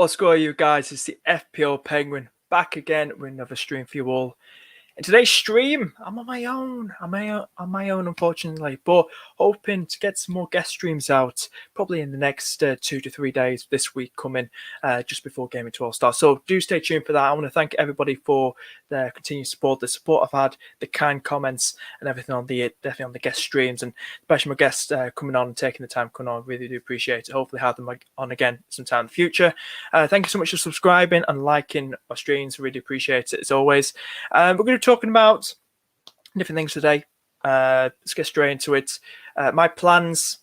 What's going on, you guys? It's the FPL Penguin back again with another stream for you all. In today's stream, I'm on my own. I'm on my own, unfortunately, but hoping to get some more guest streams out probably in the next 2 to 3 days this week coming just before Gameweek 12 starts. So do stay tuned for that. I want to thank everybody for their continued support, the support I've had, the kind comments and everything on definitely on the guest streams, and especially my guests coming on and taking the time coming on. Really do appreciate it. Hopefully have them on again sometime in the future. Thank you so much for subscribing and liking our streams. Really appreciate it as always. We're going to talking about different things today. Let's get straight into it. My plans,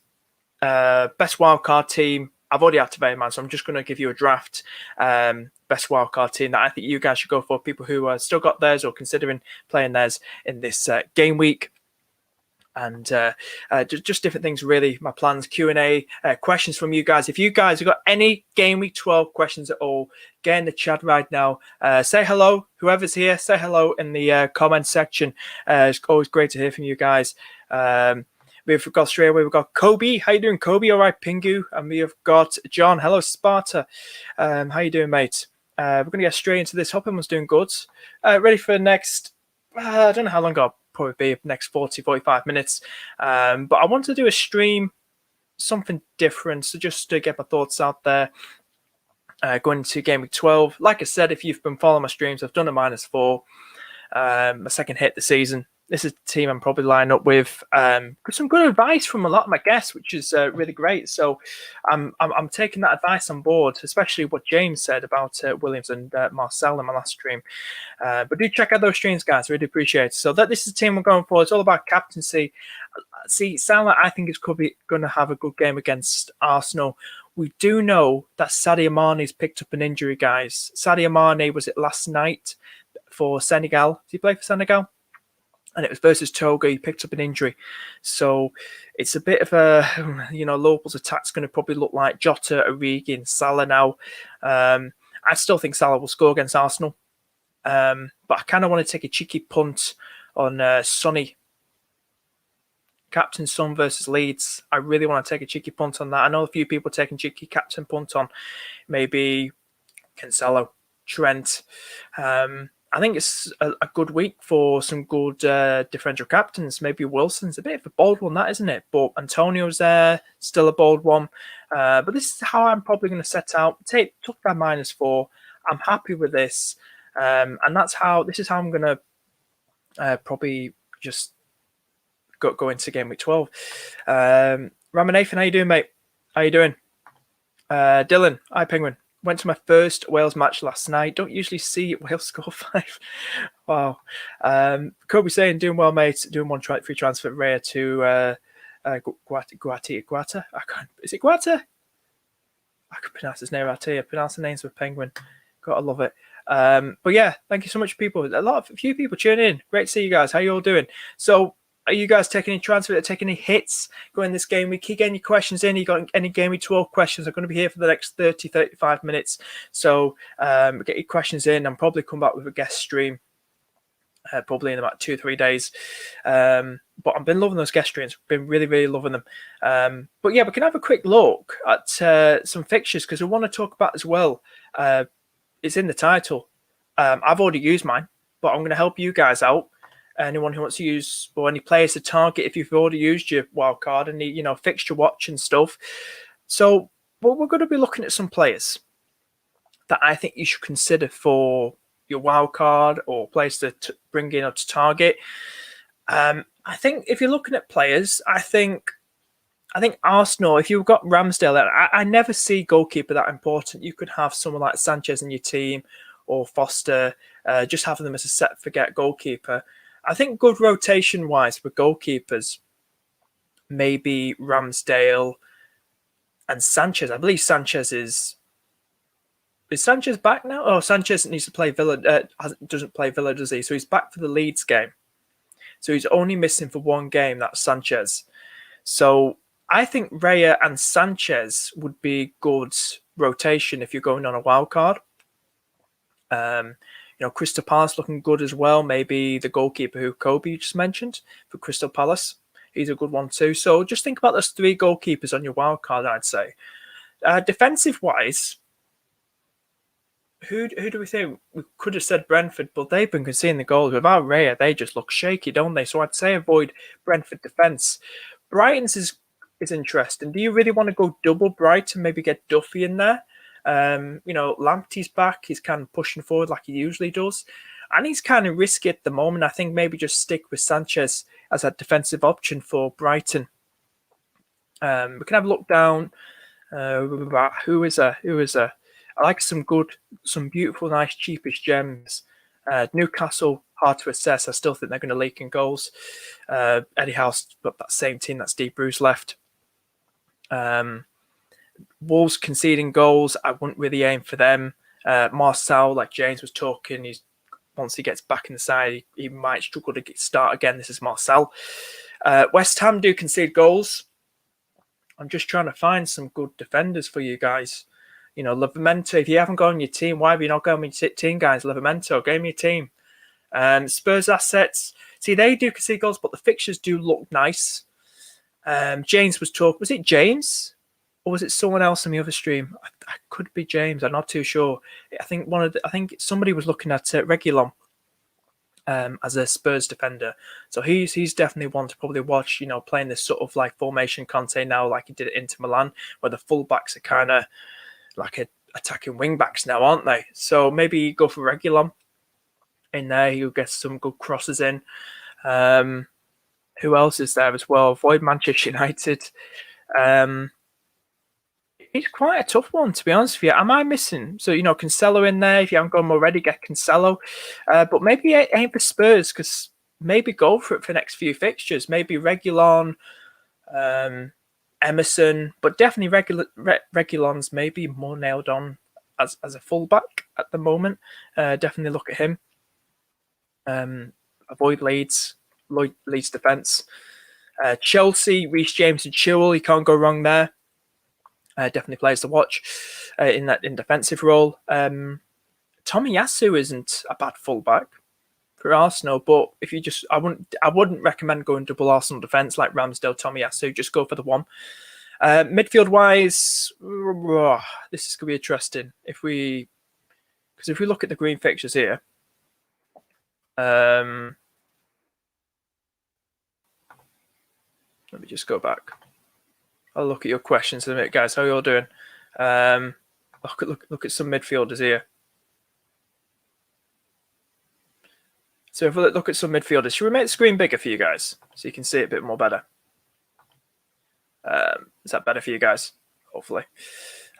best wildcard team. I've already activated mine, so I'm just going to give you a draft best wildcard team that I think you guys should go for. People who still got theirs or considering playing theirs in this game week. And just different things, really. My plans, Q&A, questions from you guys. If you guys have got any Game Week 12 questions at all, get in the chat right now. Say hello. Whoever's here, say hello in the comment section. It's always great to hear from you guys. We've got straight away, we've got Kobe. How you doing, Kobe? All right, Pingu. And we have got John. Hello, Sparta. How you doing, mate? We're going to get straight into this. Hope everyone's doing good. Ready for the next, I don't know how long I'll probably be next 40-45 minutes, but I want to do a stream, something different, so just to get my thoughts out there going into Game Week 12. Like I said, if you've been following my streams, I've done a -4, my second hit the season. This is the team I'm probably lining up with. Some good advice from a lot of my guests, which is really great. So I'm taking that advice on board, especially what James said about Williams and Marcel in my last stream. But do check out those streams, guys. Really appreciate it. So this is the team we're going for. It's all about captaincy. See, Salah, I think is going to have a good game against Arsenal. We do know that Sadio Mane's picked up an injury, guys. Sadio Mane, was it last night for Senegal? Did he play for Senegal? And it was versus Togo. He picked up an injury. So it's a bit of a, Liverpool's attack's going to probably look like Jota, Origi, and Salah now. I still think Salah will score against Arsenal. But I kind of want to take a cheeky punt on Sonny. Captain Son versus Leeds. I really want to take a cheeky punt on that. I know a few people taking cheeky captain punt on maybe Cancelo, Trent. I think it's a good week for some good differential captains. Maybe Wilson's a bit of a bold one, that isn't it? But Antonio's there, still a bold one. But this is how I'm probably going to set out. Took that -4. I'm happy with this, and this is how I'm going to probably just go into Game Week 12. Ramanathan, how you doing, mate? How you doing? Dylan, hi, Penguin. Went to my first Wales match last night. Don't usually see Wales score 5. Wow. Kobe saying, doing well, mate. Doing one free transfer rare to Guata. Is it Guata? I can pronounce his name right here. Pronounce the names of a Penguin. Gotta love it. But yeah, thank you so much, people. A few people tuning in. Great to see you guys. How you all doing? So, are you guys taking any transfer, taking any hits going this game week? Keep getting your questions in. You got any Game Week 12 questions? I'm going to be here for the next 30-35 minutes. So get your questions in. I'm probably come back with a guest stream probably in about 2 or 3 days. But I've been loving those guest streams. Been really, really loving them. But yeah, we can have a quick look at some fixtures because we want to talk about as well. It's in the title. I've already used mine, but I'm going to help you guys out. Anyone who wants to use, or any players to target if you've already used your wildcard and the fixture watch and stuff. So we're going to be looking at some players that I think you should consider for your wildcard or players to bring in or to target. I think if you're looking at players, I think Arsenal, if you've got Ramsdale, I never see goalkeeper that important. You could have someone like Sanchez in your team or Foster, just having them as a set forget goalkeeper. I think good rotation-wise for goalkeepers, maybe Ramsdale and Sanchez. I believe Sanchez is Sanchez back now? Oh, Sanchez needs to play Villa. Doesn't play Villa, does he? So he's back for the Leeds game. So he's only missing for one game. That's Sanchez. So I think Raya and Sanchez would be good rotation if you're going on a wild card. Crystal Palace looking good as well. Maybe the goalkeeper who Kobe just mentioned for Crystal Palace. He's a good one too. So just think about those 3 goalkeepers on your wild card, I'd say. Defensive-wise, who do we think? We could have said Brentford, but they've been conceding the goals. Without Raya, they just look shaky, don't they? So I'd say avoid Brentford defence. Brighton's is interesting. Do you really want to go double Brighton? Maybe get Duffy in there. Lamptey's back. He's kind of pushing forward like he usually does. And he's kind of risky at the moment. I think maybe just stick with Sanchez as a defensive option for Brighton. We can have a look down. Who is a? I like some beautiful, nice, cheapish gems. Newcastle, hard to assess. I still think they're going to leak in goals. Eddie House, but that same team that's Steve Bruce left. Wolves conceding goals. I wouldn't really aim for them. Marcel, like James was talking, once he gets back in the side, he might struggle to start again. This is Marcel. West Ham do concede goals. I'm just trying to find some good defenders for you guys. Livramento, if you haven't got on your team, why have you not got on your team, guys? Livramento, game your team. Spurs assets. See, they do concede goals, but the fixtures do look nice. James was talking. Was it James? Or was it someone else on the other stream? I could be James. I'm not too sure. I think somebody was looking at Reguilon as a Spurs defender. So he's definitely one to probably watch, playing this sort of like formation Conte now, like he did at Inter Milan, where the fullbacks are kind of like attacking wing backs now, aren't they? So maybe go for Reguilon in there. You'll get some good crosses in. Who else is there as well? Avoid Manchester United. It's quite a tough one, to be honest with you. Am I missing? So, Cancelo in there. If you haven't got him already, get Cancelo. But maybe aim for Spurs, because maybe go for it for the next few fixtures. Maybe Reguilon, Emerson, but definitely Reguilon's maybe more nailed on as a fullback at the moment. Definitely look at him. Avoid Leeds defence. Chelsea, Reece James and Chilwell. You can't go wrong there. Definitely players to watch in defensive role. Tomiyasu isn't a bad fullback for Arsenal, but if you I wouldn't recommend going double Arsenal defense like Ramsdale, Tomiyasu. Just go for the one. Midfield wise, this is going to be interesting if we look at the green fixtures here. Let me just go back. I'll look at your questions in a minute, guys. How are you all doing? Look at some midfielders here. So if we look at some midfielders, should we make the screen bigger for you guys so you can see it a bit more better? Is that better for you guys? Hopefully.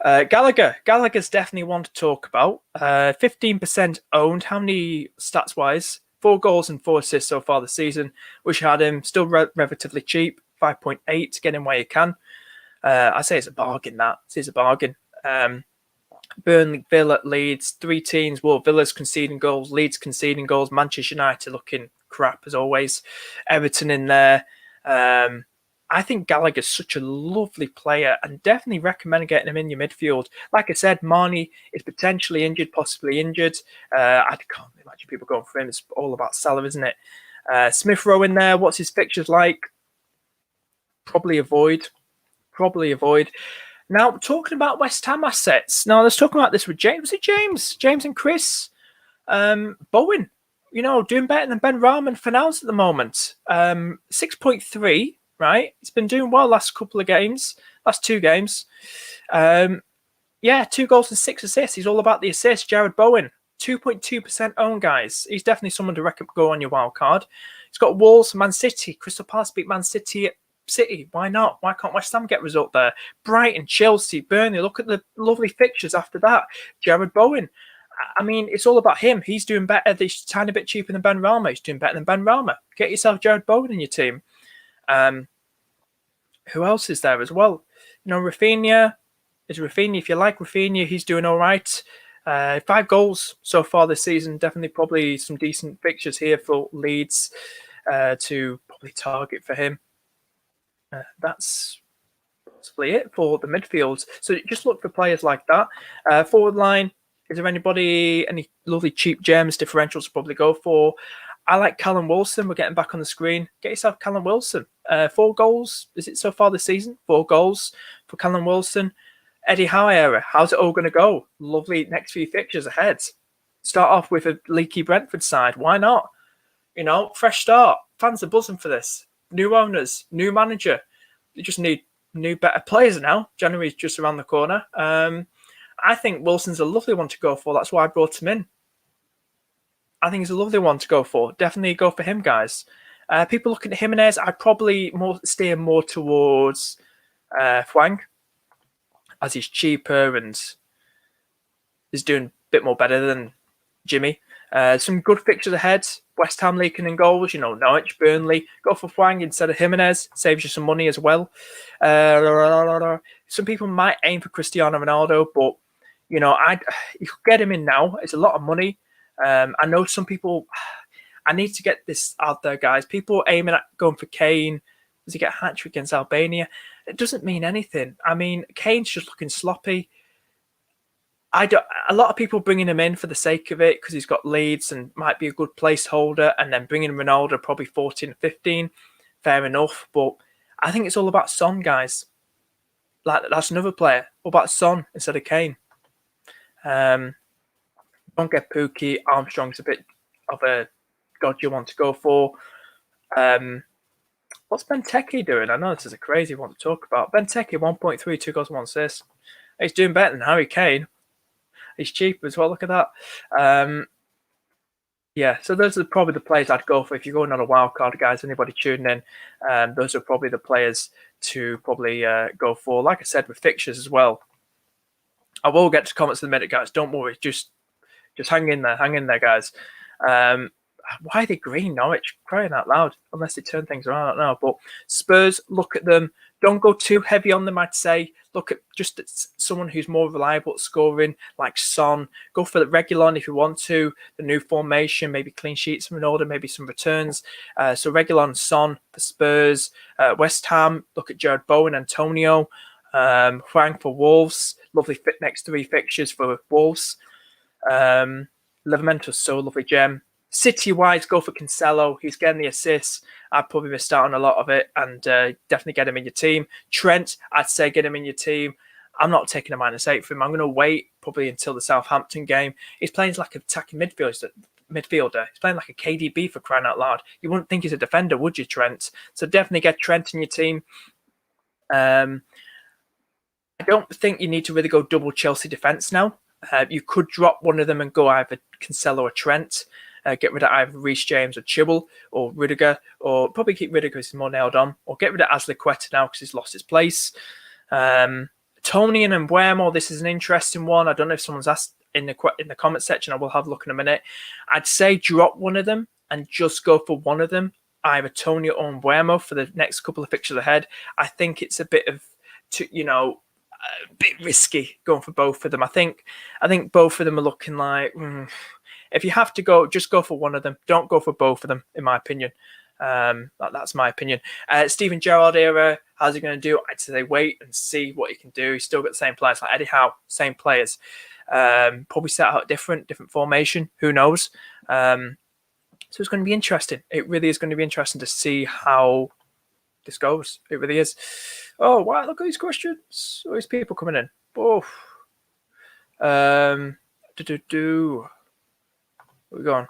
Gallagher's definitely one to talk about. 15% owned. How many stats-wise? 4 goals and 4 assists so far this season. Wish I had him. Still relatively cheap. 5.8. Get him where you can. I say it's a bargain, that. It's a bargain. Burnley, Villa, Leeds, 3 teams. Well, Villa's conceding goals, Leeds conceding goals, Manchester United looking crap as always. Everton in there. I think Gallagher's such a lovely player and definitely recommend getting him in your midfield. Like I said, Marnie is potentially injured, possibly injured. I can't imagine people going for him. It's all about Salah, isn't it? Smith Rowe in there. What's his fixtures like? Probably avoid. Now, talking about West Ham assets. Now, let's talk about this with James. Was it James? James and Chris? Bowen, doing better than Ben Rahman for now at the moment. 6.3, right? He's been doing well last 2 games. 2 games. 2 goals and 6 assists. He's all about the assists. Jared Bowen, 2.2% owned, guys. He's definitely someone to go on your wild card. He's got Wolves, Man City. Crystal Palace beat Man City. Why not? Why can't West Ham get a result there? Brighton, Chelsea, Burnley. Look at the lovely fixtures after that. Jared Bowen. I mean, it's all about him. He's doing better. He's a tiny bit cheaper than Ben Rama. He's doing better than Ben Rama. Get yourself Jared Bowen in your team. Who else is there as well? Rafinha. If you like Rafinha, he's doing all right. 5 goals so far this season. Definitely probably some decent fixtures here for Leeds to probably target for him. That's possibly it for the midfield. So just look for players like that. Forward line, is there any lovely cheap gems, differentials to probably go for? I like Callum Wilson. We're getting back on the screen. Get yourself Callum Wilson. 4 goals. Is it so far this season? 4 goals for Callum Wilson. Eddie Howe era. How's it all going to go? Lovely next few fixtures ahead. Start off with a leaky Brentford side. Why not? You know, fresh start. Fans are buzzing for this. New owners, new manager. You just need new, better players now. January's just around the corner. I think Wilson's a lovely one to go for. That's why I brought him in. I think he's a lovely one to go for. Definitely go for him, guys. People looking at Jimenez, I'd probably steer more towards Hwang, as he's cheaper and is doing a bit more better than Jimmy. Some good fixtures ahead. West Ham leaking in goals, you know, Norwich, Burnley. Go for Hwang instead of Jimenez. Saves you some money as well. Some people might aim for Cristiano Ronaldo, but, you know, you could get him in now. It's a lot of money. I know some people... I need to get this out there, guys. People aiming at going for Kane. Does he get a hat-trick against Albania? It doesn't mean anything. I mean, Kane's just looking sloppy. A lot of people bringing him in for the sake of it because he's got Leeds and might be a good placeholder, and then bringing Ronaldo probably 14, 15. Fair enough, but I think it's all about Son, guys. Like, that's another player. What about Son instead of Kane? Don't get Pookie. Armstrong's a bit of a dodgy one to go for. What's Benteke doing? I know this is a crazy one to talk about. Benteke, 1.3, 2 goals, 1 assist. He's doing better than Harry Kane. He's cheap as well. Look at that. Yeah, so those are probably the players I'd go for if you're going on a wild card, guys. Anybody tuning in, those are probably the players to probably go for. Like I said, with fixtures as well. I will get to comments in a minute, guys. Don't worry. Just hang in there, guys. Why are they green, Norwich? Crying out loud. Unless they turn things around, I don't know. But Spurs, look at them. Don't go too heavy on them, I'd say. Look at just someone who's more reliable at scoring, like Son. Go for the Reguilon if you want to. The new formation, maybe clean sheets from an order, maybe some returns. So Reguilon, Son for Spurs. West Ham, look at Jared Bowen, Antonio. Hwang for Wolves. Lovely fit next 3 fixtures for Wolves. Livermento's so lovely gem. City-wise, go for Cancelo. He's getting the assists. I'd probably missed out on a lot of it, and definitely get him in your team. Trent, I'd say get him in your team. I'm not taking a -8 for him. I'm going to wait probably until the Southampton game. He's playing like an attacking midfielder. He's playing like a KDB, for crying out loud. You wouldn't think he's a defender, would you, Trent? So definitely get Trent in your team. I don't think you need to really go double Chelsea defence now. You could drop one of them and go either Cancelo or Trent. Get rid of either Reece James or Chibble or Rudiger, or probably keep Rudiger because he's more nailed on, or get rid of Azpilicueta now because he's lost his place. Tony and Mbuemo, this is an interesting one. I don't know if someone's asked in the comment section. I will have a look in a minute. I'd say drop one of them and just go for one of them, either Tony or Mbuemo for the next couple of fixtures ahead. I think it's a bit of, a bit risky going for both of them. I think both of them are looking like... If you have to go, just go for one of them. Don't go for both of them, in my opinion. That's my opinion. Steven Gerrard era, how's he going to do? I'd say wait and see what he can do. He's still got the same players like Eddie Howe, same players. Probably set out different formation. Who knows? So it's going to be interesting. It really is going to be interesting to see how this goes. It really is. Oh, wow, look at these questions. All these people coming in. Oh. Where we going?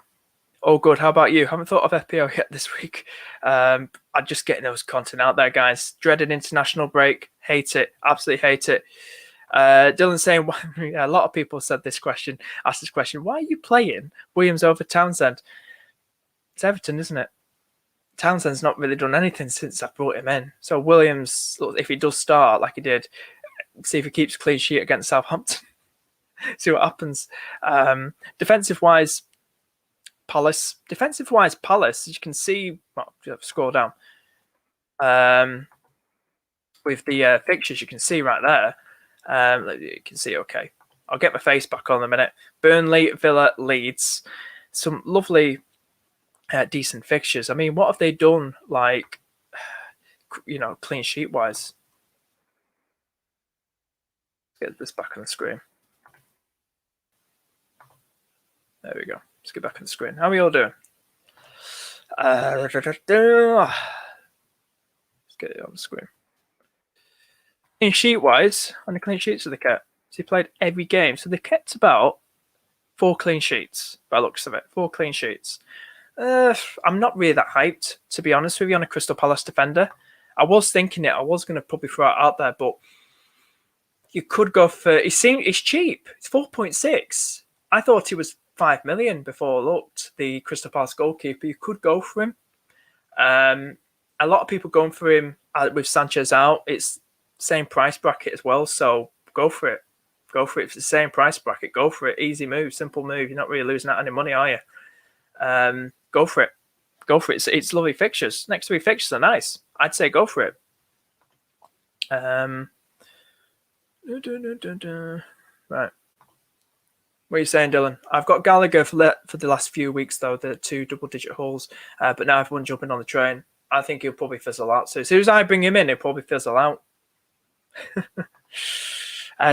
Oh, good. How about you? Haven't thought of FPL yet this week. I'm just getting those content out there, guys. Dreaded international break. Hate it. Absolutely hate it. Dylan's saying, a lot of people asked this question. Why are you playing Williams over Townsend? It's Everton, isn't it? Townsend's not really done anything since I brought him in. So Williams, if he does start like he did, see if he keeps clean sheet against Southampton. See what happens. Defensive-wise, Palace, as you can see, scroll down. With the fixtures, you can see right there. You can see, okay. I'll get my face back on in a minute. Burnley, Villa, Leeds. Some lovely, decent fixtures. I mean, what have they done, like, clean sheet-wise? Let's get this back on the screen. There we go. Let's get back on the screen. How are we all doing? Let's get it on the screen. in sheet-wise, on the clean sheets of the kit, so he played every game. So they kept about 4 clean sheets, by the looks of it. 4 clean sheets. I'm not really that hyped, to be honest with you, on a Crystal Palace defender. I was thinking it. I was going to probably throw it out there, but you could go for... It's cheap. It's 4.6. I thought he was 5 million before I looked, the Crystal Palace goalkeeper. You could go for him. A lot of people going for him with Sanchez out. It's same price bracket as well, so go for it. Go for it. If it's the same price bracket, go for it. Easy move, simple move. You're not really losing out any money, are you? Go for it. Go for it. It's lovely fixtures. Next 3 fixtures are nice. I'd say go for it. Right. What are you saying, Dylan? I've got Gallagher for the last few weeks, though, the 2 double-digit hauls. But now everyone's jumping on the train. I think he'll probably fizzle out. So as soon as I bring him in, he'll probably fizzle out.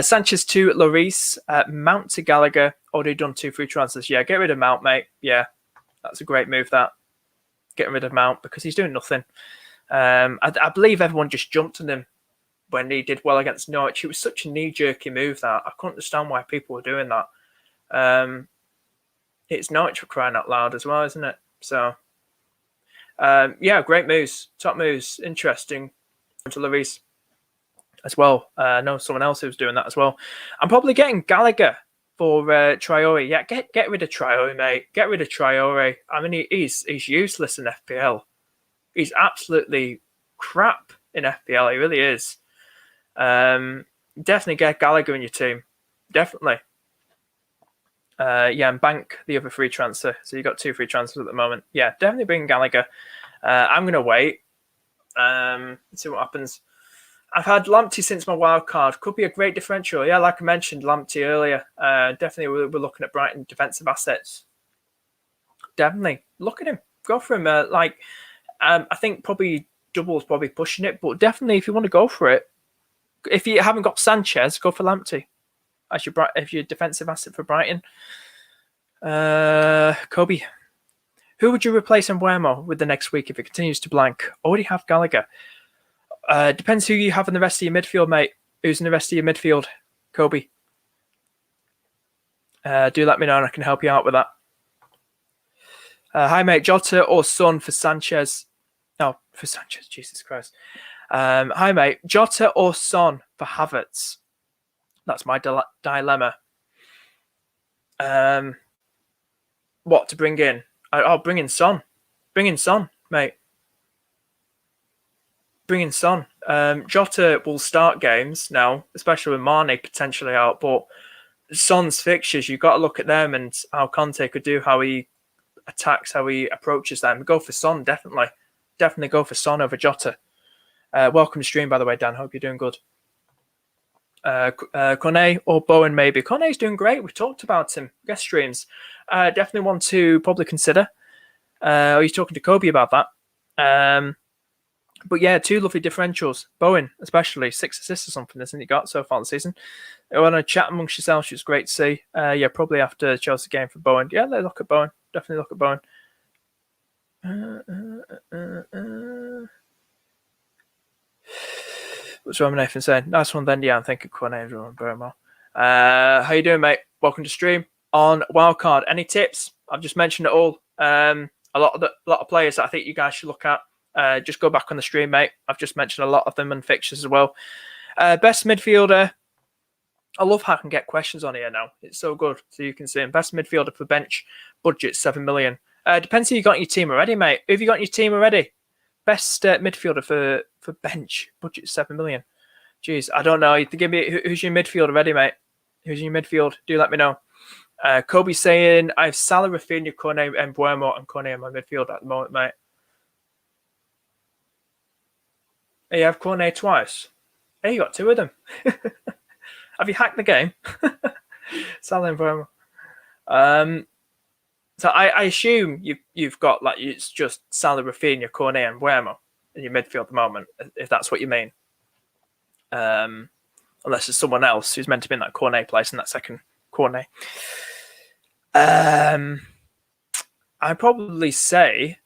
Sanchez to Lloris, Mount to Gallagher. Already done 2 free transfers. Yeah, get rid of Mount, mate. Yeah, that's a great move, that. Getting rid of Mount because he's doing nothing. I believe everyone just jumped on him when he did well against Norwich. It was such a knee-jerky move that I couldn't understand why people were doing that. It's Norwich for crying out loud as well, isn't it? So, yeah, great moves. Top moves. Interesting. To Lloris as well. I know someone else who was doing that as well. I'm probably getting Gallagher for Traore. Yeah, get rid of Traore, mate. Get rid of Traore. I mean, he's useless in FPL. He's absolutely crap in FPL. He really is. Definitely get Gallagher in your team. Definitely. Yeah, and bank the other free transfer. So you got 2 free transfers at the moment. Yeah, definitely bring Gallagher. I'm going to wait. Let's see what happens. I've had Lamptey since my wild card. Could be a great differential. Yeah, like I mentioned, Lamptey earlier. Definitely we're looking at Brighton defensive assets. Definitely. Look at him. Go for him. I think probably double's probably pushing it, but definitely if you want to go for it, if you haven't got Sanchez, go for Lamptey as your defensive asset for Brighton. Kobe. Who would you replace in Wermo with the next week if it continues to blank? Already have Gallagher. Depends who you have in the rest of your midfield, mate. Who's in the rest of your midfield? Kobe. Do let me know and I can help you out with that. Hi, mate. Jota or Son for Sanchez? No, for Sanchez. Jesus Christ. Hi, mate. Jota or Son for Havertz? That's my dilemma. What to bring in? I'll bring in Son. Bring in Son, mate. Bring in Son. Jota will start games now, especially with Mane potentially out. But Son's fixtures, you've got to look at them and how Conte could do, how he attacks, how he approaches them. Go for Son, definitely. Definitely go for Son over Jota. Welcome to stream, by the way, Dan. Hope you're doing good. Kone or Bowen, maybe. Kone's doing great. We've talked about him. Guest streams. Definitely want to probably consider. Are you talking to Kobe about that? But yeah, 2 lovely differentials. Bowen, especially 6 assists or something, isn't he got so far this season? You want to chat amongst yourselves, it's great to see. Yeah, probably after the Chelsea game for Bowen. Yeah, let's look at Bowen. Definitely look at Bowen. What's Roman Nathan saying? Nice one then. Yeah, I'm thinking Cornet very well. How you doing, mate? Welcome to stream on Wildcard. Any tips? I've just mentioned it all. A lot of players that I think you guys should look at. Just go back on the stream, mate. I've just mentioned a lot of them and fixtures as well. Best midfielder. I love how I can get questions on here now. It's so good. So you can see him. Best midfielder for bench. Budget 7 million. Depends who you got in your team already, mate. Who have you got in your team already? Best midfielder for bench. Budget 7 million. Jeez, I don't know. You give me who's your midfield already, mate? Who's in your midfield? Do let me know. Kobe saying I have Salah, Rafinha, Cornet, and Buemo, and Cornet in my midfield at the moment, mate. Hey, you have Cornet twice. Hey, you got 2 of them. Have you hacked the game? Salah and Buemo. So I assume you've got like it's just Salah, Rafinha, Cornet, and Buemo in your midfield at the moment, if that's what you mean. Unless it's someone else who's meant to be in that Cornet place in that second Cornet. I'd probably say.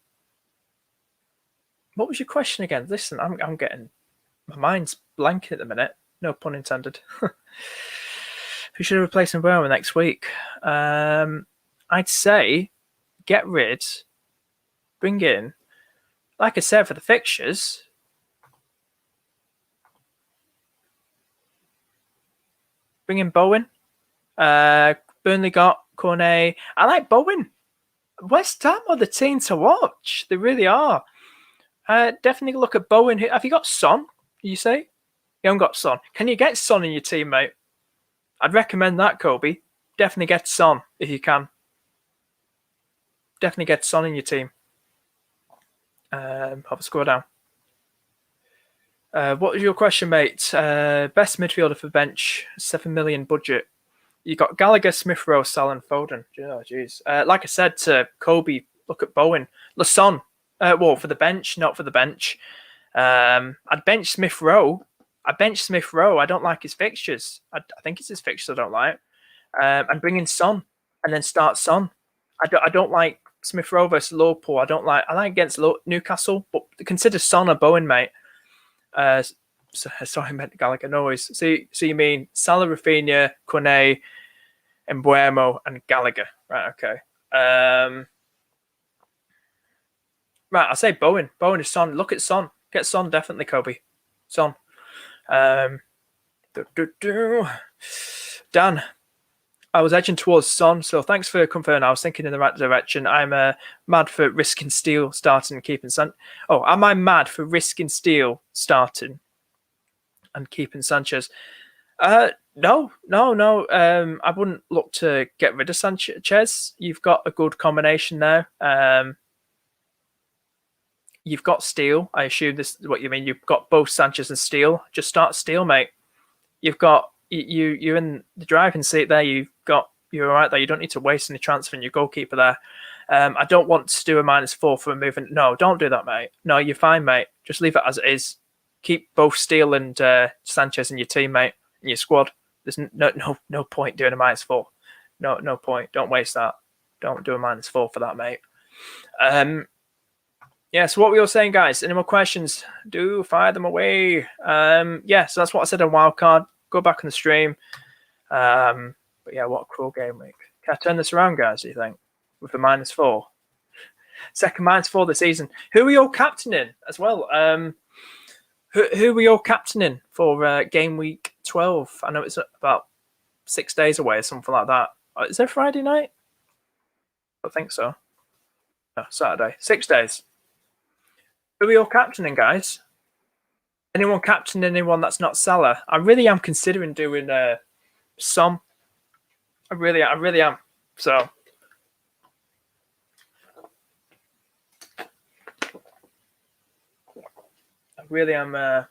What was your question again? Listen, I'm getting my mind's blanking at the minute. No pun intended. Who should replace Mbeumo next week? I'd say get rid, bring in, like I said, for the fixtures. Bring in Bowen. Burnley got Cornet. I like Bowen. West Ham are the team to watch. They really are. Definitely look at Bowen. Have you got Son? You say? You haven't got Son. Can you get Son in your team, mate? I'd recommend that, Kobe. Definitely get Son if you can. Definitely get Son in your team. Have a score down. What was your question, mate? Best midfielder for bench, 7 million budget. You got Gallagher, Smith Rowe, Salah, and Foden. Oh, jeez. Like I said to Kobe, look at Bowen. Son. Well, for the bench, not for the bench. I'd bench Smith Rowe. I don't like his fixtures. I think it's his fixtures I don't like. And bring in Son, and then start Son. I don't like Smith Rowe versus Liverpool. I like against Newcastle, but consider Son or Bowen, mate. Sorry, I meant Gallagher. No worries. So you mean Salah, Rafinha, Cornet, Mbeumo, and Gallagher? Right. Okay. Right. I say Bowen. Bowen is Son. Look at Son. Get Son definitely, Kobe. Son. Dan, I was edging towards Son, so thanks for confirming. I was thinking in the right direction. I'm mad for risking Steele starting and keeping Oh, am I mad for risking Steele starting and keeping Sanchez? No. I wouldn't look to get rid of Sanchez. You've got a good combination there. You've got Steele. I assume this is what you mean. You've got both Sanchez and Steele. Just start Steele, mate. You've got you're in the driving seat there. You're all right there. You don't need to waste any transfer in your goalkeeper there. I don't want to do a -4 for a movement. No, don't do that, mate. No, you're fine, mate. Just leave it as it is. Keep both Steele and Sanchez in your team, mate, in your squad. There's no point doing a -4. No point. Don't waste that. Don't do a -4 for that, mate. Yeah, so what were you saying, guys? Any more questions? Do fire them away. Yeah, so that's what I said on Wildcard. Go back on the stream. But yeah, what a cruel game week. Can I turn this around, guys, do you think? With a -4. Second -4 this season. Who are you all captaining as well? Who were you all captaining for game week 12? I know it's about 6 days away or something like that. Is there Friday night? I think so. No, Saturday. 6 days. Who are you all captaining, guys? Anyone captain anyone that's not Salah? I really am considering doing some. I really am. So I really am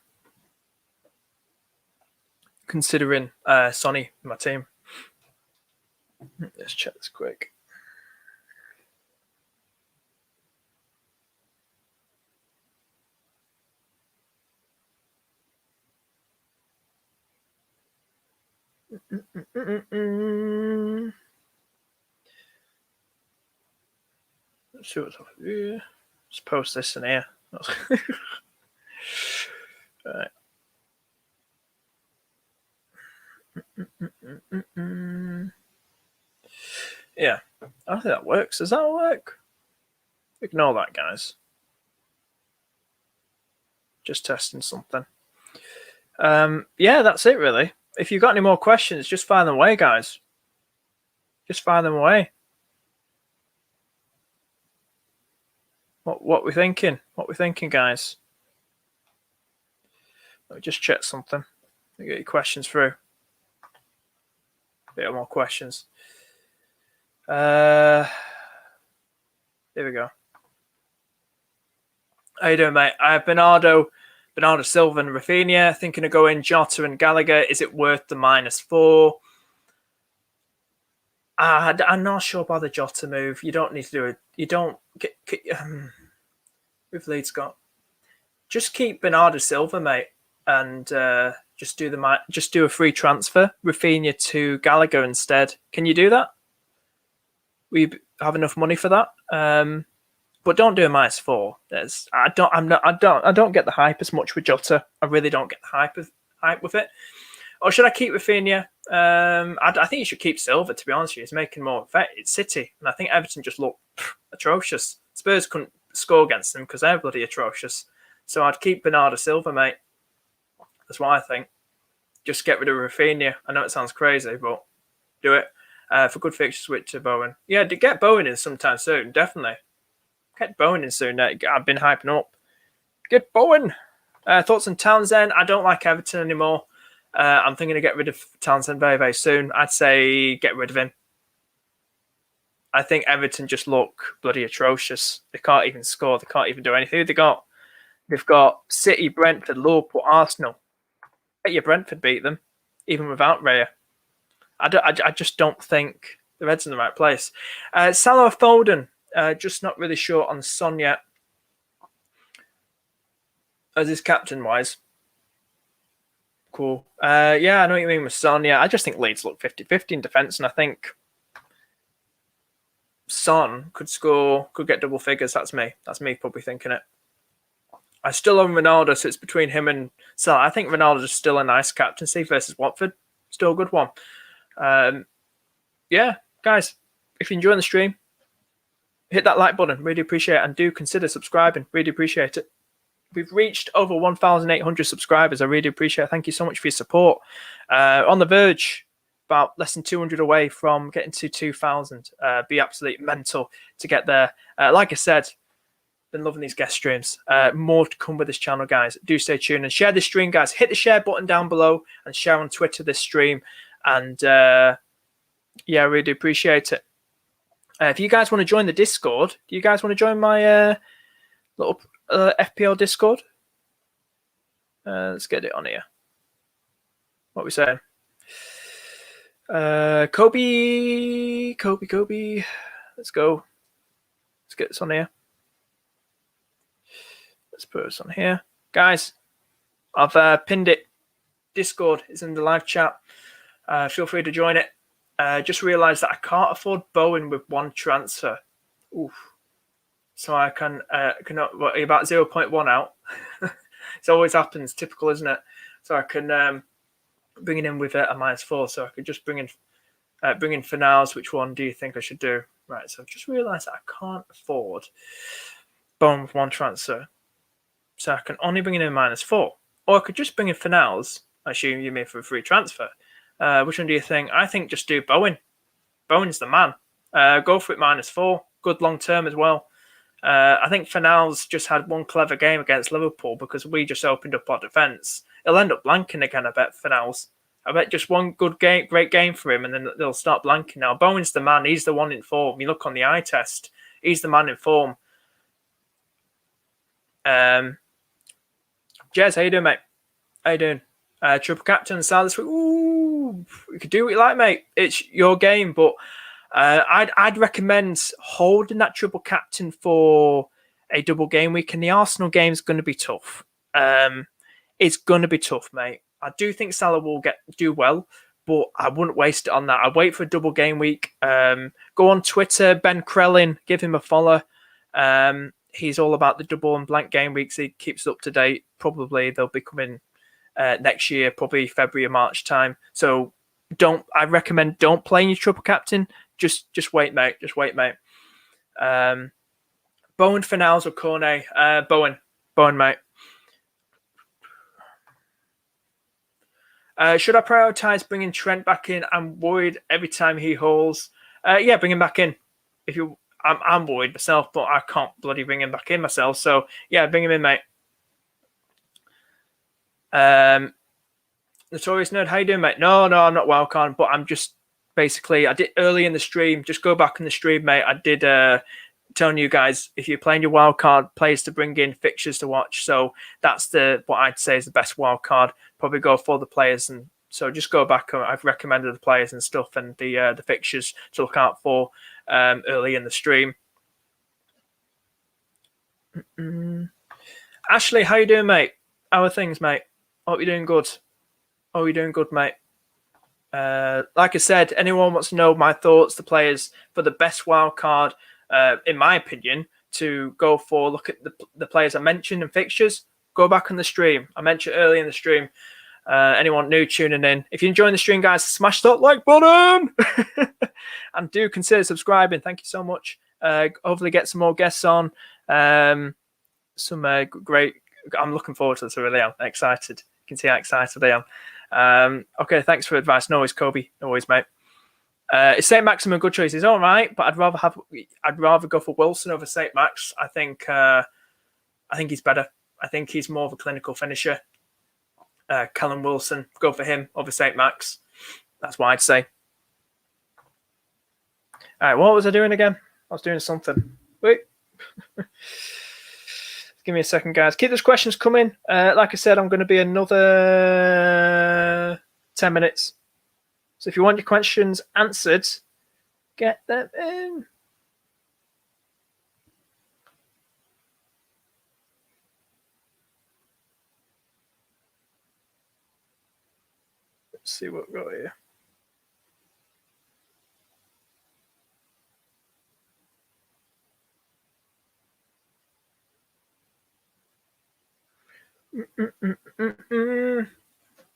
considering Sonny in my team. Let's check this quick. Let's see what's up here. Let's post this in here. Right. Yeah, I don't think that works. Does that work? Ignore that, guys. Just testing something. Yeah, that's it, really. If you've got any more questions, just fire them away, guys. Just fire them away. What we thinking? What we thinking, guys? Let me just check something. Let me get your questions through. Bit more questions. Here we go. How you doing, mate? I have Bernardo Silva and Rafinha. Thinking of going Jota and Gallagher. Is it worth the -4? I'm not sure about the Jota move. You don't need to do it. You don't get with Leeds got. Just keep Bernardo Silva, mate, and just do a free transfer. Rafinha to Gallagher instead. Can you do that? We have enough money for that. But don't do a -4. I don't get the hype as much with Jota. I really don't get the hype hype with it. Or should I keep Rafinha? I think you should keep Silva, to be honest with you. He's making more effect. It's City. And I think Everton just look atrocious. Spurs couldn't score against them because they're bloody atrocious. So I'd keep Bernardo Silva, mate. That's what I think. Just get rid of Rafinha. I know it sounds crazy, but do it. For good fixtures, switch to Bowen. Yeah, get Bowen in sometime soon, definitely. Get Bowen in soon. I've been hyping up. Get Bowen. Thoughts on Townsend? I don't like Everton anymore. I'm thinking to get rid of Townsend very, very soon. I'd say get rid of him. I think Everton just look bloody atrocious. They can't even score. They can't even do anything. They've got City, Brentford, Liverpool, Arsenal. I bet you Brentford beat them, even without Raya. I just don't think the Reds in the right place. Salah or Foden, just not really sure on Son yet. As his captain-wise. Cool. Yeah, I know what you mean with Son. Yeah, I just think Leeds look 50-50 in defence, and I think Son could get double figures. That's me probably thinking it. I still own Ronaldo, so it's between him and Salah. I think Ronaldo is still a nice captaincy versus Watford. Still a good one. Yeah, guys, if you're enjoying the stream, hit that like button. Really appreciate it. And do consider subscribing. Really appreciate it. We've reached over 1,800 subscribers. I really appreciate it. Thank you so much for your support. On the verge, about less than 200 away from getting to 2,000. Be absolutely mental to get there. Like I said, been loving these guest streams. More to come with this channel, guys. Do stay tuned and share this stream, guys. Hit the share button down below and share on Twitter this stream. And yeah, I really do appreciate it. If you guys want to join the Discord, do you guys want to join my little FPL Discord? Let's get it on here. What are we saying? Kobe. Let's go. Let's get this on here. Let's put this on here. Guys, I've pinned it. Discord is in the live chat. Feel free to join it. Just realised that I can't afford Bowen with one transfer. Oof. So I can about 0.1 out. It always happens, typical, isn't it? So I can bring it in with a -4. So I could just bring in Fornals. Which one do you think I should do? Right. So I've just realised that I can't afford Bowen with one transfer. So I can only bring in a -4, or I could just bring in Fornals. I assume you mean for a free transfer. Which one do you think? I think just do Bowen. Bowen's the man. Go for it -4. Good long term as well. I think Fornals just had one clever game against Liverpool because we just opened up our defence. He'll end up blanking again, I bet, Fornals. I bet just one good game, great game for him, and then they'll start blanking now. Bowen's the man. He's the one in form. You look on the eye test. He's the man in form. Jez, how you doing, mate? How you doing? Triple captain Salah this week. Ooh, you could do what you like, mate. It's your game, but I'd recommend holding that triple captain for a double game week, and the Arsenal game is going to be tough. It's going to be tough, mate. I do think Salah will do well, but I wouldn't waste it on that. I'd wait for a double game week. Go on Twitter, Ben Krellin, give him a follow. He's all about the double and blank game weeks. He keeps it up to date. Probably they'll be coming next year, probably February or March time. So I recommend don't play your triple captain. Just wait, mate. Just wait, mate. Bowen, Fornals or Cornet? Bowen, mate. Should I prioritise bringing Trent back in? I'm worried every time he hauls. Yeah, bring him back in. I'm worried myself, but I can't bloody bring him back in myself. So yeah, bring him in, mate. Notorious Nerd, how you doing, mate? No, I'm not wildcard, but I'm just basically, I did early in the stream. Just go back in the stream, mate. I did telling you guys if you're playing your wildcard, players to bring in, fixtures to watch. So that's what I'd say is the best wildcard. Probably go for the players, and so just go back. I've recommended the players and stuff and the fixtures to look out for early in the stream. Ashley, how you doing, mate? How are things, mate? Hope you're doing good. Oh, you're doing good, mate. Like I said, anyone wants to know my thoughts, the players for the best wild card, in my opinion, to go for, look at the players I mentioned and fixtures, go back on the stream. I mentioned early in the stream. Anyone new tuning in, if you're enjoying the stream, guys, smash that like button and do consider subscribing. Thank you so much. Hopefully get some more guests on. Some great. I'm looking forward to this. I really am excited. You can see how excited I am. Okay, thanks for advice. No worries, Kobe. No worries, mate. It's St. Max a good choice. He's all right, but I'd rather go for Wilson over St. Max. I think he's better. I think he's more of a clinical finisher. Callum Wilson, go for him over St. Max. That's what I'd say. All right, what was I doing again? I was doing something. Wait. Give me a second, guys. Keep those questions coming. Like I said, I'm going to be another 10 minutes. So if you want your questions answered, get them in. Let's see what we've got here.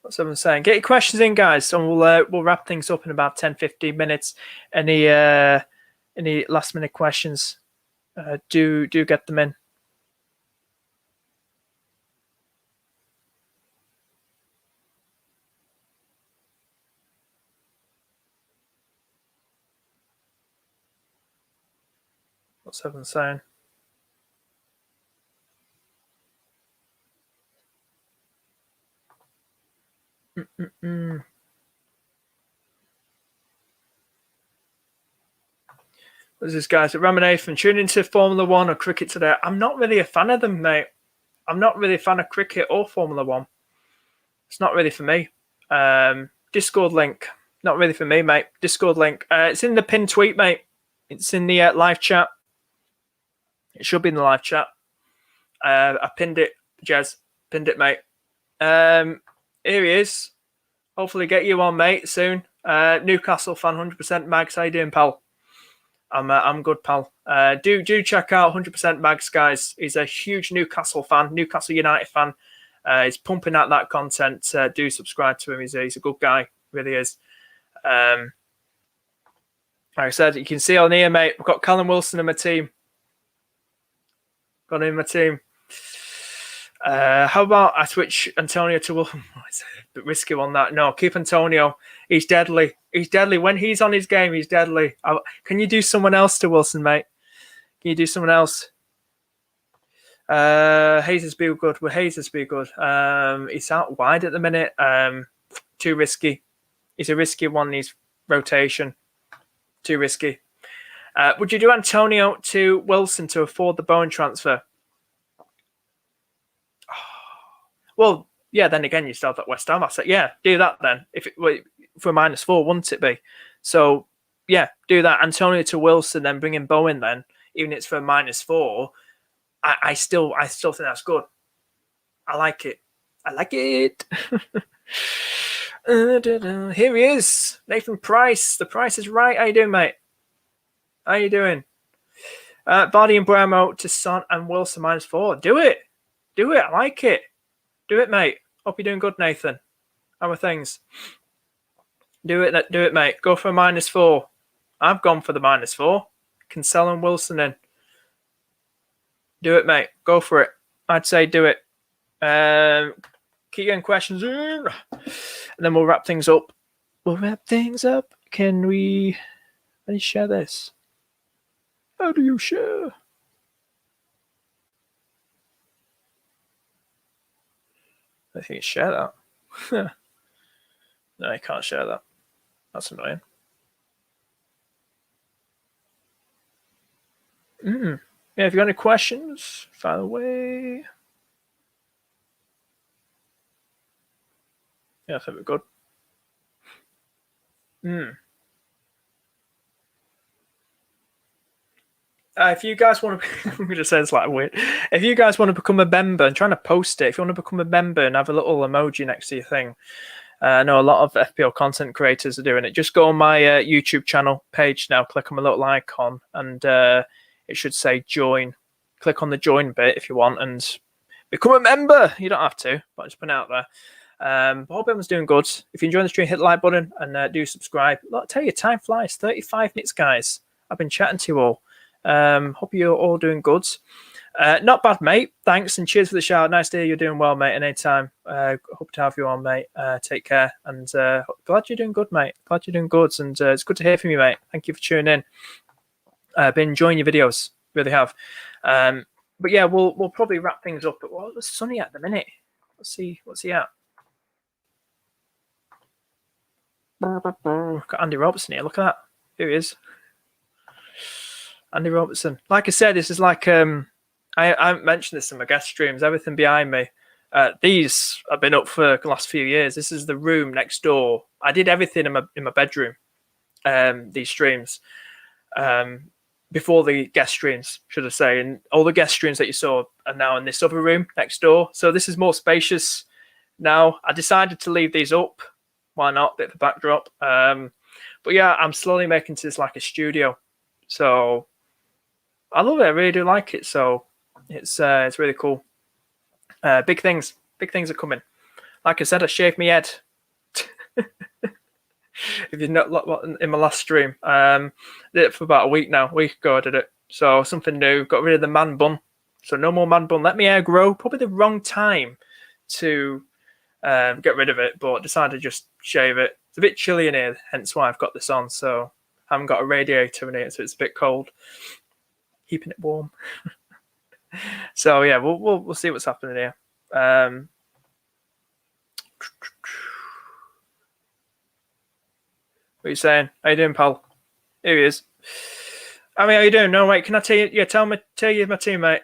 That's what I'm saying. Get your questions in, guys, and we'll wrap things up in about 10-15 minutes. Any last minute questions, do get them in. What's everyone saying? What's this, guys? Ramanathan, tune into Formula One or cricket today. I'm not really a fan of them, mate. I'm not really a fan of cricket or Formula One. It's not really for me. Discord link, not really for me, mate. Discord link. It's in the pinned tweet, mate. It's in the live chat. It should be in the live chat. I pinned it, Jez. Pinned it, mate. Here he is. Hopefully get you on, mate, soon. Newcastle fan, 100% Mags. How you doing, pal? I'm good, pal. Do check out 100% Mags, guys. He's a huge Newcastle fan, Newcastle United fan. He's pumping out that content. Do subscribe to him. He's a good guy, really is. Like I said, you can see on here, mate. I've got Callum Wilson in my team. Got him in my team. How about I switch Antonio to Wilson? It's a bit risky on that. No, keep Antonio. He's deadly. He's deadly. When he's on his game, he's deadly. Can you do someone else to Wilson, mate? Can you do someone else? Hazers be good. Will Hazers be good? He's out wide at the minute. Too risky. He's a risky one. He's rotation. Too risky. Would you do Antonio to Wilson to afford the Bowen transfer? Well, yeah, then again, you still have that West Ham asset. Yeah, do that then. If it were for -4, wouldn't it be? So, yeah, do that. Antonio to Wilson, then bring in Bowen then, even if it's for -4. I still think that's good. I like it. I like it. Here he is. Nathan Price. The price is right. How you doing, mate? How you doing? Vardy and Bramo to Son and Wilson -4. Do it. Do it. I like it. Do it, mate. Hope you're doing good, Nathan. How are things? Do it, mate. Go for a -4. I've gone for the -4. Cancelo and Wilson in. Do it, mate. Go for it. I'd say do it. Keep getting questions in. And then we'll wrap things up. Can we... Let me share this. How do you share? I think you share that. No, you can't share that. That's annoying. Yeah, if you got any questions, fire away. Yeah, I think we're good. If you guys want to, I'm going to say it's like weird. If you guys want to become a member, and trying to post it, if you want to become a member and have a little emoji next to your thing, I know a lot of FPL content creators are doing it. Just go on my YouTube channel page now, click on my little icon, and it should say join. Click on the join bit if you want and become a member. You don't have to, but just put it out there. Hope everyone's doing good. If you're enjoying the stream, hit the like button and do subscribe. Look, I tell you, time flies. 35 minutes, guys. I've been chatting to you all. Hope you're all doing good. Not bad, mate. Thanks and cheers for the shout. Nice to hear you're doing well, mate. Anytime. Hope to have you on, mate. Take care. And glad you're doing good, mate. Glad you're doing good. And it's good to hear from you, mate. Thank you for tuning in. I've been enjoying your videos. Really have. But yeah, we'll probably wrap things up. But it's sunny at the minute. Let's see. What's he at? Got Andy Robertson here. Look at that. Here he is. Andy Robertson. Like I said, this is like I mentioned this in my guest streams. Everything behind me. These have been up for the last few years. This is the room next door. I did everything in my bedroom. These streams. Before the guest streams, should I say, and all the guest streams that you saw are now in this other room next door. So this is more spacious now. I decided to leave these up. Why not? Bit of a backdrop. But yeah, I'm slowly making this like a studio. So I love it. I really do like it. So it's really cool. Big things are coming. Like I said, I shaved my head. If you're not in my last stream, did it for about a week now. A week ago I did it. So something new. Got rid of the man bun. So no more man bun. Let my hair grow. Probably the wrong time to get rid of it, but decided to just shave it. It's a bit chilly in here, hence why I've got this on. So I haven't got a radiator in here, so it's a bit cold. Keeping it warm. So yeah, we'll see what's happening here. What are you saying? How you doing, pal? Here he is. I mean, how you doing? No, wait, can I tell you? Yeah, tell you my teammate.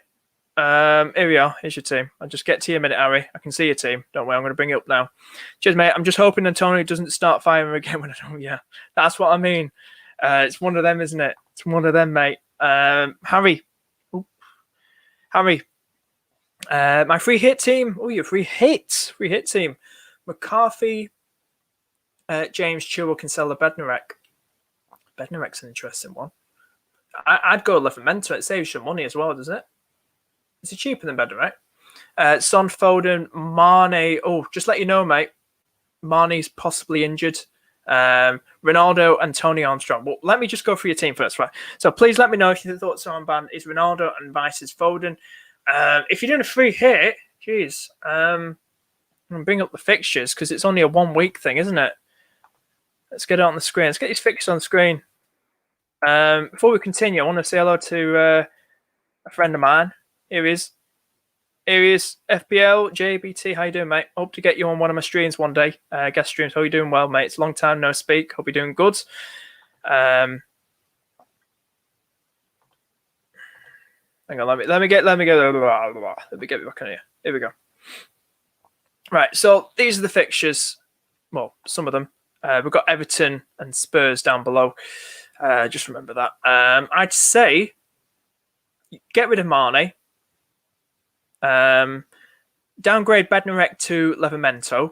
Here we are. Here's your team. I'll just get to you a minute, Harry. I can see your team. Don't worry, I'm going to bring it up now. Cheers, mate. I'm just hoping Antonio doesn't start firing again when I don't. Yeah, that's what I mean. It's one of them, isn't it? It's one of them, mate. Harry. Ooh. Harry. My free hit team. Oh, your free hit team. McCarthy, James, Chilwell, Kinsella, Bednarek. Bednarek's an interesting one. I'd go Livramento. It saves you money as well, does it? Is it cheaper than Bednarek? Son, Foden, Mane. Oh, just let you know, mate. Mane's possibly injured. Ronaldo and Tony Armstrong. Well, let me just go through your team first, right? So please let me know if your thoughts are on ban is Ronaldo and vice is Foden. If you're doing a free hit, geez, I'm going to bring up the fixtures because it's only a 1 week thing, isn't it? Let's get it on the screen. Let's get these fixtures on the screen. Before we continue, I want to say hello to a friend of mine. Here he is. FPL, JBT. How you doing, mate? Hope to get you on one of my streams one day. Guest streams. How you doing? Well, mate. It's a long time no speak. Hope you're doing good. Hang on. Let me get back on here. Here we go. Right. So these are the fixtures. Well, some of them. We've got Everton and Spurs down below. Just remember that. I'd say get rid of Mane. Downgrade Bednarek to Livramento.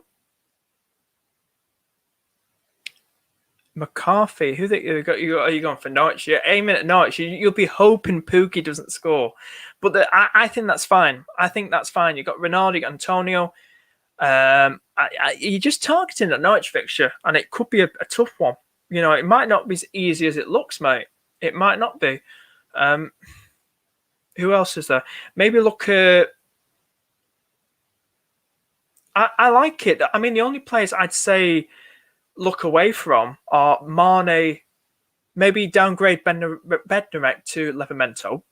McCarthy, who are you going for? Norwich? You're aiming at Norwich. You'll be hoping Pookie doesn't score, but I think that's fine. I think that's fine. You got Ronaldo, you got Antonio. You're just targeting a Norwich fixture, and it could be a tough one. You know, it might not be as easy as it looks, mate. It might not be. Who else is there? Maybe look at. I like it. I mean, the only players I'd say look away from are Mane, maybe downgrade Bednarek to Livramento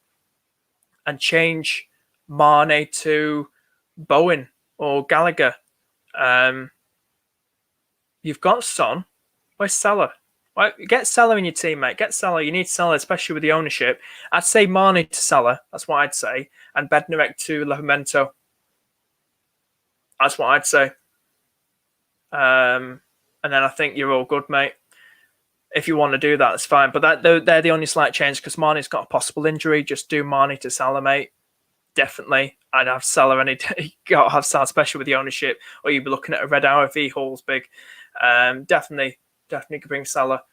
and change Mane to Bowen or Gallagher. You've got Son. Where's Salah? Well, get Salah in your team, mate. Get Salah. You need Salah, especially with the ownership. I'd say Mane to Salah. That's what I'd say. And Bednarek to Livramento. That's what I'd say. And then I think you're all good, mate. If you want to do that, that's fine. But they're the only slight change because Mane's got a possible injury. Just do Mane to Salah, mate. Definitely. I'd have Salah any day. You got to have Salah, especially with the ownership. Or you'd be looking at a red hour if he hauls big. Definitely could bring Salah.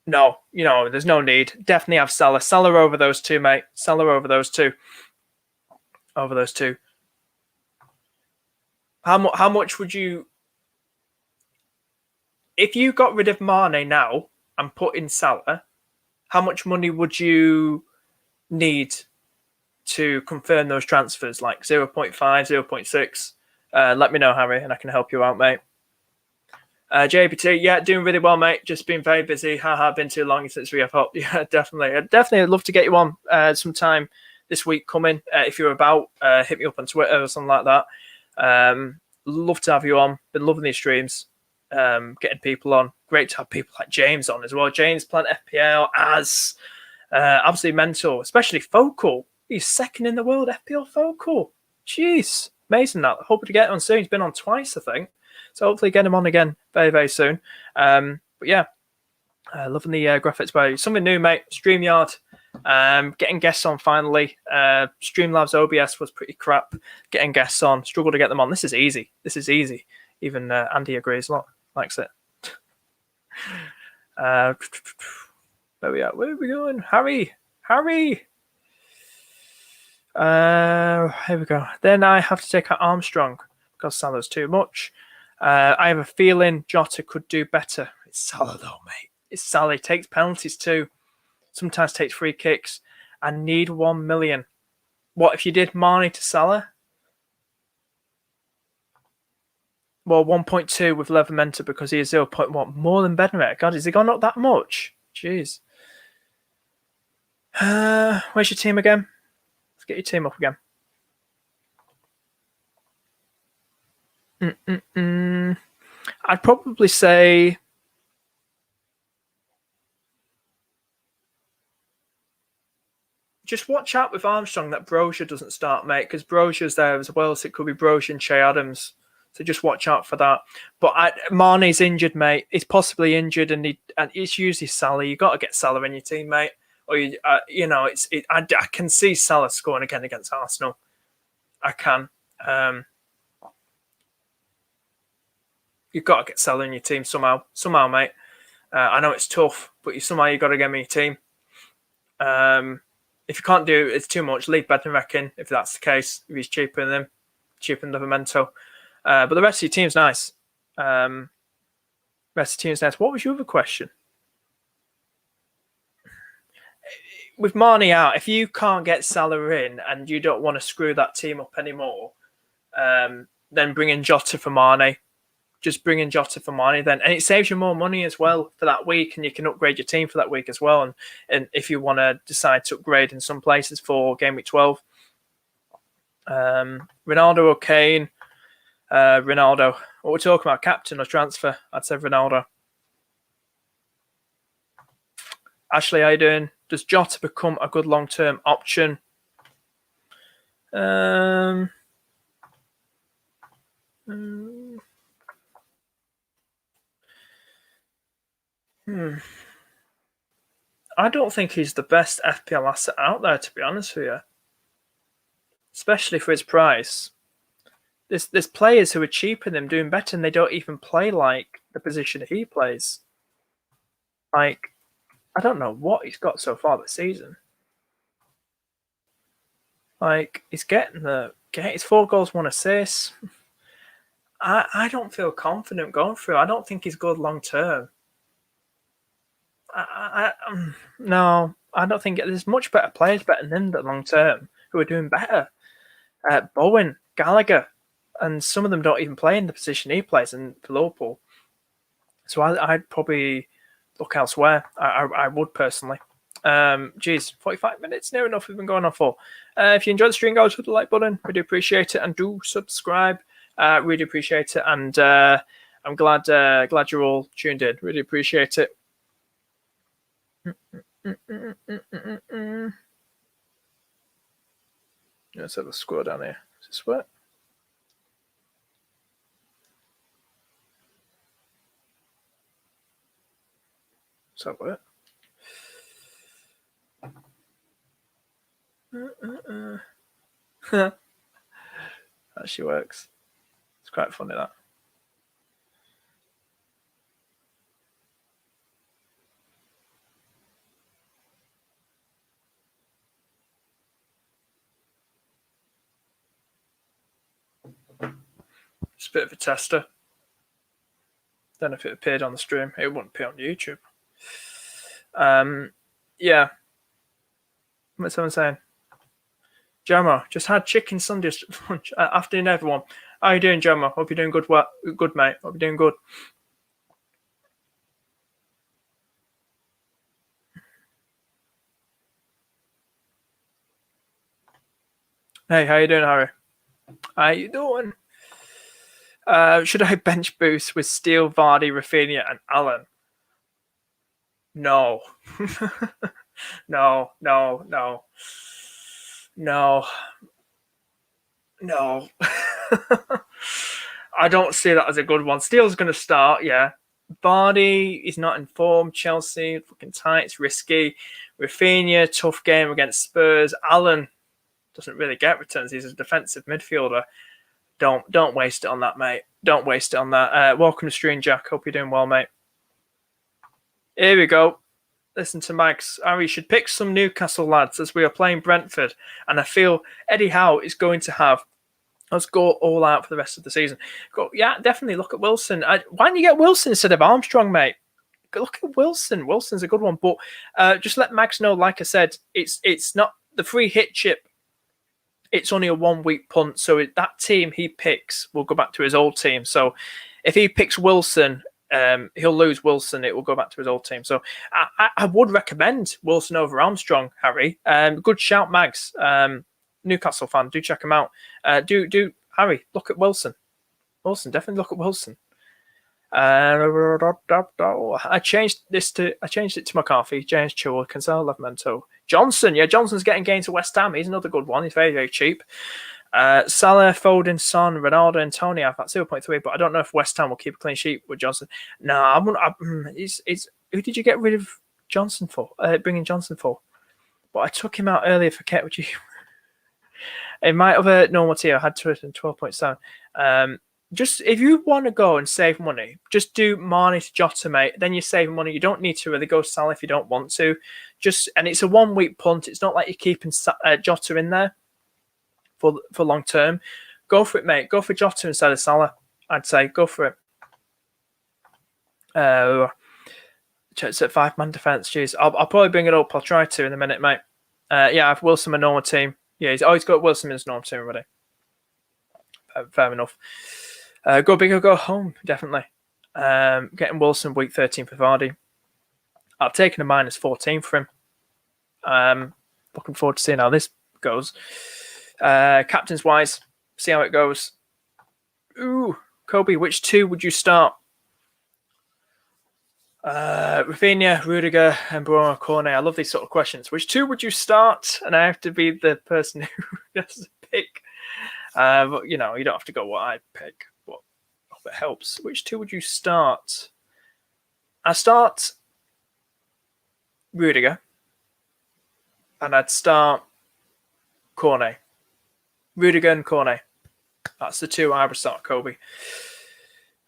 No, there's no need. Definitely have Salah. Salah over those two, mate. Salah over those two. How much would you, if you got rid of Mane now and put in Salah? How much money would you need to confirm those transfers? Like 0.5, 0.6? Let me know, Harry, and I can help you out, mate. JPT, yeah, doing really well, mate. Just been very busy. Haha, been too long since we have helped. Yeah, definitely. I'd love to get you on sometime this week coming. If you're about, hit me up on Twitter or something like that. Love to have you on. Been loving these streams. Getting people on. Great to have people like James on as well. James playing FPL as absolutely mental, especially Focal. He's second in the world, FPL Focal. Jeez, amazing that. Hoping to get on soon. He's been on twice, I think. So hopefully get him on again very, very soon. But yeah, loving the graphics by something new, mate. StreamYard. Getting guests on finally. Streamlabs OBS was pretty crap. Getting guests on. Struggle to get them on. This is easy. Even Andy agrees. Likes it. Where we at? Where are we going? Harry! Here we go. Then I have to take out Armstrong because Salah's too much. I have a feeling Jota could do better. It's Salah though, mate. It's Salah. He takes penalties too. Sometimes takes free kicks. I need 1 million. What if you did Mane to Salah? Well, 1.2 with Levermenta because he is 0.1 more than Bednarik. God, has he gone up that much? Jeez. Where's your team again? Let's get your team up again. I'd probably say just watch out with Armstrong that Brozier doesn't start, mate, because Brozier's there as well, so it could be Brozier and Che Adams. So just watch out for that. But Mane's injured, mate. He's possibly injured, and it's usually Salah. You got to get Salah in your team, mate. Or I can see Salah scoring again against Arsenal. I can. You've got to get Salah in your team somehow, mate. I know it's tough, but somehow you got to get him in your team. If you can't do it's too much, leave Bednarik in if that's the case. If he's cheaper than him, cheaper than Livramento. But the rest of your team's nice. What was your other question? With Mane out, if you can't get Salah in and you don't want to screw that team up anymore, then bring in Jota for Mane. Just bring in Jota for Mane then. And it saves you more money as well for that week, and you can upgrade your team for that week as well. And if you want to decide to upgrade in some places for Game Week 12. Ronaldo or Kane? Ronaldo. What we're talking about, captain or transfer? I'd say Ronaldo. Ashley, how you doing? Does Jota become a good long-term option? I don't think he's the best FPL asset out there, to be honest with you. Especially for his price. There's players who are cheaper than him doing better, and they don't even play like the position he plays. Like, I don't know what he's got so far this season. Like, he's he's 4 goals, 1 assist. I don't feel confident going through. I don't think he's good long term. No, I don't think there's much better players better than him long term who are doing better. Bowen, Gallagher, and some of them don't even play in the position he plays in Liverpool. So I'd probably look elsewhere. I would personally. 45 minutes, near enough we've been going on for. If you enjoyed the stream, guys, hit the like button. We do appreciate it, and do subscribe. Really appreciate it, and I'm glad you're all tuned in. Really appreciate it. Let's have a score down here. Is this work? Does that work? Actually works. It's quite funny, that. It's a bit of a tester. Don't know if it appeared on the stream. It wouldn't appear on YouTube. Yeah. What's someone saying? Jamo, just had chicken Sunday lunch. Afternoon, everyone. How you doing, Jamo? Hope you're doing good. Good, mate. Hope you're doing good. Hey, how you doing, Harry? How you doing? Should I bench boost with Steele, Vardy, Rafinha, and Allen? No. No. I don't see that as a good one. Steele's going to start, yeah. Vardy is not in form. Chelsea, fucking tight. It's risky. Rafinha, tough game against Spurs. Allen doesn't really get returns. He's a defensive midfielder. Don't waste it on that, mate. Don't waste it on that. Welcome to stream, Jack. Hope you're doing well, mate. Here we go. Listen to Max. Harry should pick some Newcastle lads as we are playing Brentford, and I feel Eddie Howe is going to have us go all out for the rest of the season. Yeah, definitely look at Wilson. Why don't you get Wilson instead of Armstrong, mate? Look at Wilson. Wilson's a good one, but just let Max know. Like I said, it's not the free hit chip. It's only a 1 week punt, so that team he picks will go back to his old team. So if he picks Wilson, he'll lose Wilson. It will go back to his old team. So I would recommend Wilson over Armstrong, Harry. Good shout, Mags. Newcastle fan, do check him out. Do Harry, look at Wilson. Wilson, definitely look at Wilson. I changed it to McCarthy, James Chilwell, Cancelo, Lavamento, Johnson. Yeah, Johnson's getting games to West Ham. He's another good one. He's very, very cheap. Salah, Foden, Son, Ronaldo, and Tony. I've got 0.3, but I don't know if West Ham will keep a clean sheet with Johnson. No, who did you get rid of Johnson for? Bringing Johnson for? But I took him out earlier for Ket. Would you? In my other normal tier, I had 12.7. Just if you want to go and save money, just do Mane to Jota, mate. Then you save money. You don't need to really go Salah if you don't want to. And it's a 1 week punt. It's not like you're keeping Jota in there for long term. Go for it, mate. Go for Jota instead of Salah. I'd say go for it. It's at 5-man defense. Jeez, I'll probably bring it up. I'll try to in a minute, mate. Yeah, I have Wilson in my normal team. Yeah, he's always got Wilson in his normal team already. Fair enough. Go big or go home, definitely. Getting Wilson week 13 for Vardy. I've taken a -14 for him. Looking forward to seeing how this goes. Captains wise, see how it goes. Ooh, Kobe, which two would you start? Rafinha, Rudiger, and Bruno Cornet. I love these sort of questions. Which two would you start? And I have to be the person who does pick. But, you don't have to go what I pick. But it helps. Which two would you start? I start Rudiger, and I'd start Cornet. Rudiger and Cornet. That's the two I would start, Kobe.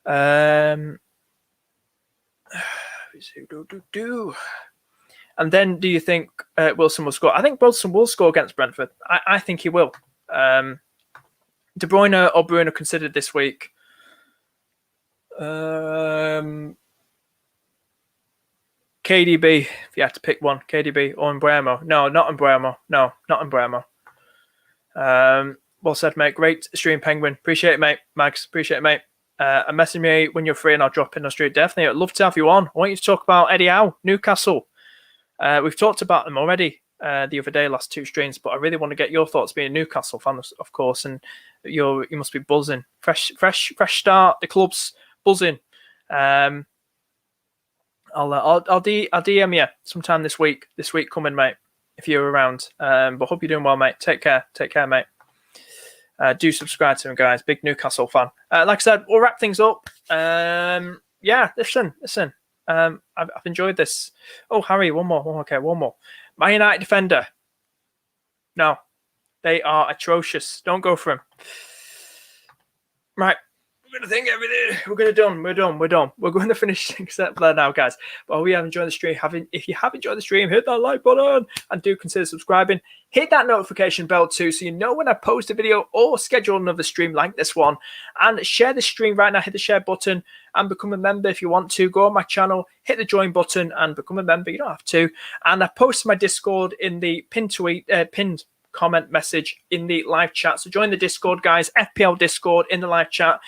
And then do you think Wilson will score? I think Wilson will score against Brentford. I think he will. De Bruyne or Bruno considered this week. KDB, if you had to pick one, KDB or Mbeumo. No, not Mbeumo. No, not Mbeumo. Well said, mate. Great stream, Penguin. Appreciate it, mate. Max, appreciate it, mate. And message me when you're free and I'll drop in the street. Definitely. I'd love to have you on. I want you to talk about Eddie Howe, Newcastle. We've talked about them already the other day, last two streams, but I really want to get your thoughts being a Newcastle fan, of course, and you must be buzzing. Fresh start. The club's buzzing. I'll DM you sometime this week. This week coming, mate, if you're around. But hope you're doing well, mate. Take care, mate. Do subscribe to him, guys. Big Newcastle fan. Like I said, we'll wrap things up. Yeah, listen. I've enjoyed this. Oh, Harry, one more. Okay, one more. Man United defender. No, they are atrocious. Don't go for him. Right. We're going to think everything. We're done. We're going to finish except there now, guys. But we have enjoyed the stream. If you have enjoyed the stream, hit that like button and do consider subscribing. Hit that notification bell too, so you know when I post a video or schedule another stream like this one. And share the stream right now. Hit the share button and become a member if you want to. Go on my channel, hit the join button and become a member. You don't have to. And I posted my Discord in the pinned comment message in the live chat. So join the Discord, guys. FPL Discord in the live chat.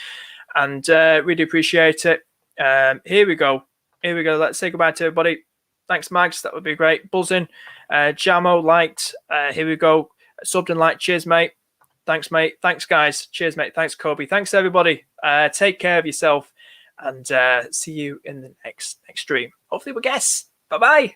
And really appreciate it. Here we go. Let's say goodbye to everybody. Thanks, Mags. That would be great. Buzzing. Jamo liked. Here we go. Subbed and liked. Cheers, mate. Thanks, mate. Thanks, guys. Cheers, mate. Thanks, Kobe. Thanks, everybody. Take care of yourself. And see you in the next stream. Hopefully we'll guess. Bye-bye.